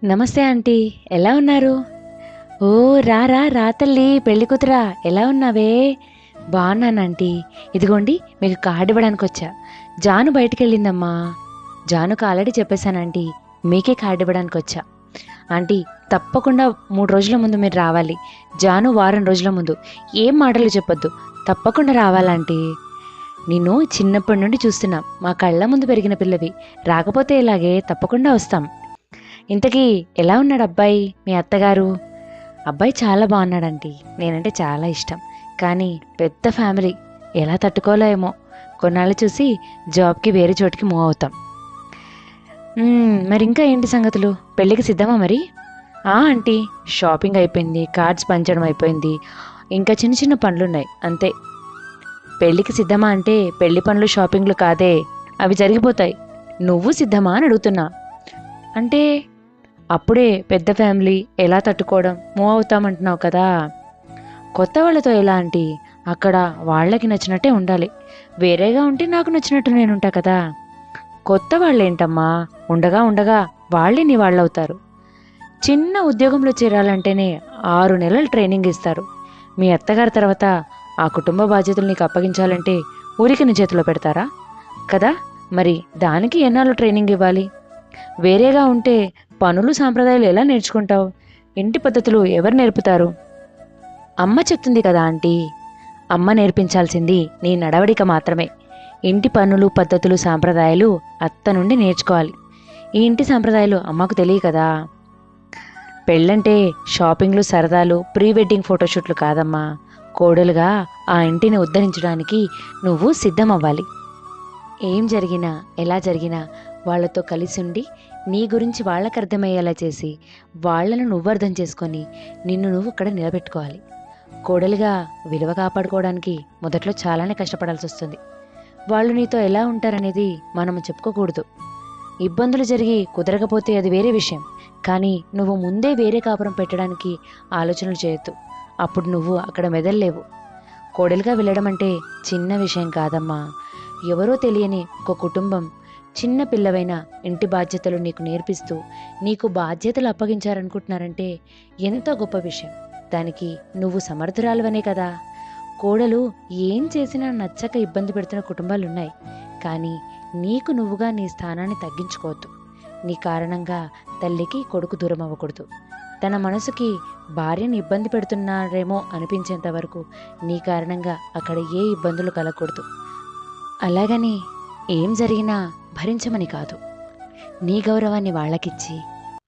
నమస్తే ఆంటీ, ఎలా ఉన్నారు? ఓ, రా రా రా తల్లి, పెళ్లి కూతురా, ఎలా ఉన్నావే? బాగున్నాను ఆంటీ. ఇదిగోండి, మీకు కార్డు ఇవ్వడానికి వచ్చా. జాను బయటికి వెళ్ళిందమ్మా. జానుకు ఆల్రెడీ చెప్పేశాను ఆంటీ, మీకే కార్డు ఇవ్వడానికి వచ్చా. ఆంటీ, తప్పకుండా 3 రోజుల ముందు మీరు రావాలి. జాను వారం రోజుల ముందు. ఏం మాటలు చెప్పొద్దు, తప్పకుండా రావాలంటీ. నిన్ను చిన్నప్పటి నుండి చూస్తున్నా, మా కళ్ళ ముందు పెరిగిన పిల్లవి. రాకపోతే ఇలాగే తప్పకుండా వస్తాం. ఇంతకీ ఎలా ఉన్నాడు అబ్బాయి, మీ అత్తగారు? అబ్బాయి చాలా బాగున్నాడంటీ. నేనంటే చాలా ఇష్టం, కానీ పెద్ద ఫ్యామిలీ, ఎలా తట్టుకోలేమో. కొన్నాళ్ళు చూసి జాబ్కి వేరే చోటికి మూవ్ అవుతాం. మరి ఇంకా ఏంటి సంగతులు? పెళ్ళికి సిద్ధమా మరి? ఆంటీ, షాపింగ్ అయిపోయింది, కార్డ్స్ పంచడం అయిపోయింది, ఇంకా చిన్న చిన్న పనులున్నాయి అంతే. పెళ్ళికి సిద్ధమా అంటే పెళ్లి పనులు షాపింగ్లు కాదే, అవి జరిగిపోతాయి. నువ్వు సిద్ధమా అని అడుగుతున్నా. అంటే అప్పుడే పెద్ద ఫ్యామిలీ, ఎలా తట్టుకోవడం, మూవ్ అవుతామంటున్నావు కదా. కొత్త వాళ్ళతో ఎలా ఆంటీ? అక్కడ వాళ్ళకి నచ్చినట్టే ఉండాలి. వేరేగా ఉంటే నాకు నచ్చినట్టు నేనుంటా కదా. కొత్త వాళ్ళేంటమ్మా, ఉండగా ఉండగా వాళ్ళే నీ వాళ్ళవుతారు. చిన్న ఉద్యోగంలో చేరాలంటేనే 6 నెలలు ట్రైనింగ్ ఇస్తారు. మీ అత్తగారి తర్వాత ఆ కుటుంబ బాధ్యతలు నీకు అప్పగించాలంటే ఊరికి నీ చేతిలో పెడతారా కదా. మరి దానికి ఎన్నాళ్ళు ట్రైనింగ్ ఇవ్వాలి? వేరేగా ఉంటే పనులు సాంప్రదాయాలు ఎలా నేర్చుకుంటావు? ఇంటి పద్ధతులు ఎవరు నేర్పుతారు? అమ్మ చెప్తుంది కదా ఆంటీ. అమ్మ నేర్పించాల్సింది నీ నడవడిక మాత్రమే. ఇంటి పనులు, పద్ధతులు, సాంప్రదాయాలు అత్త నుండి నేర్చుకోవాలి. ఈ ఇంటి సాంప్రదాయాలు అమ్మకు తెలియ కదా. పెళ్ళంటే షాపింగ్లు, సరదాలు, ప్రీ వెడ్డింగ్ ఫోటోషూట్లు కాదమ్మా. కోడలుగా ఆ ఇంటిని ఉద్ధరించడానికి నువ్వు సిద్ధమవ్వాలి. ఏం జరిగినా, ఎలా జరిగినా వాళ్లతో కలిసి ఉండి, నీ గురించి వాళ్ళకు అర్థమయ్యేలా చేసి, వాళ్లను నువ్వు అర్థం చేసుకొని నిన్ను నువ్వు ఇక్కడ నిలబెట్టుకోవాలి. కోడలిగా విలువ కాపాడుకోవడానికి మొదట్లో చాలానే కష్టపడాల్సి వస్తుంది. వాళ్ళు నీతో ఎలా ఉంటారనేది మనం చెప్పుకోకూడదు. ఇబ్బందులు జరిగి కుదరకపోతే అది వేరే విషయం, కానీ నువ్వు ముందే వేరే కాపురం పెట్టడానికి ఆలోచనలు చేయొద్దు. అప్పుడు నువ్వు అక్కడ మెదల్లేవు. కోడలిగా వెళ్ళడం అంటే చిన్న విషయం కాదమ్మా. ఎవరో తెలియని ఒక కుటుంబం, చిన్న పిల్లవైన ఇంటి బాధ్యతలు నీకు నేర్పిస్తూ నీకు బాధ్యతలు అప్పగించారనుకుంటున్నారంటే ఎంతో గొప్ప విషయం. దానికి నువ్వు సమర్థురాలువనే కదా. కోడలు ఏం చేసినా నచ్చక ఇబ్బంది పెడుతున్న కుటుంబాలున్నాయి, కానీ నీకు నువ్వుగా నీ స్థానాన్ని తగ్గించుకోవద్దు. నీ కారణంగా తల్లికి కొడుకు దూరం అవ్వకూడదు. తన మనసుకి భార్యను ఇబ్బంది పెడుతున్నారేమో అనిపించేంత వరకు నీ కారణంగా అక్కడ ఏ ఇబ్బందులు కలగకూడదు. అలాగని ఏం జరిగినా భరించమని కాదు. నీ గౌరవాన్ని వాళ్ళకిచ్చి,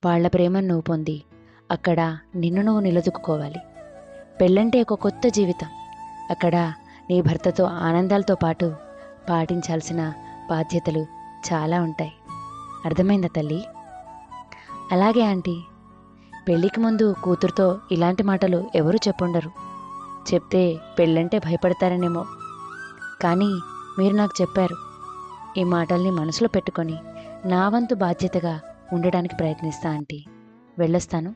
వాళ్ల ప్రేమను నువ్వు పొంది అక్కడ నిన్ను నువ్వు నిలదొక్కుకోవాలి. పెళ్ళంటే ఒక కొత్త జీవితం. అక్కడ నీ భర్తతో ఆనందాలతో పాటు పాటించాల్సిన బాధ్యతలు చాలా ఉంటాయి. అర్థమైందా తల్లి? అలాగే ఆంటీ. పెళ్ళికి ముందు కూతురుతో ఇలాంటి మాటలు ఎవరూ చెప్పుండరు. చెప్తే పెళ్ళంటే భయపడతారనేమో, కానీ మీరు నాకు చెప్పారు. ఈ మాటల్ని మనసులో పెట్టుకొని నా వంతు బాధ్యతగా ఉండడానికి ప్రయత్నిస్తా ఆంటీ. వెళ్ళొస్తాను.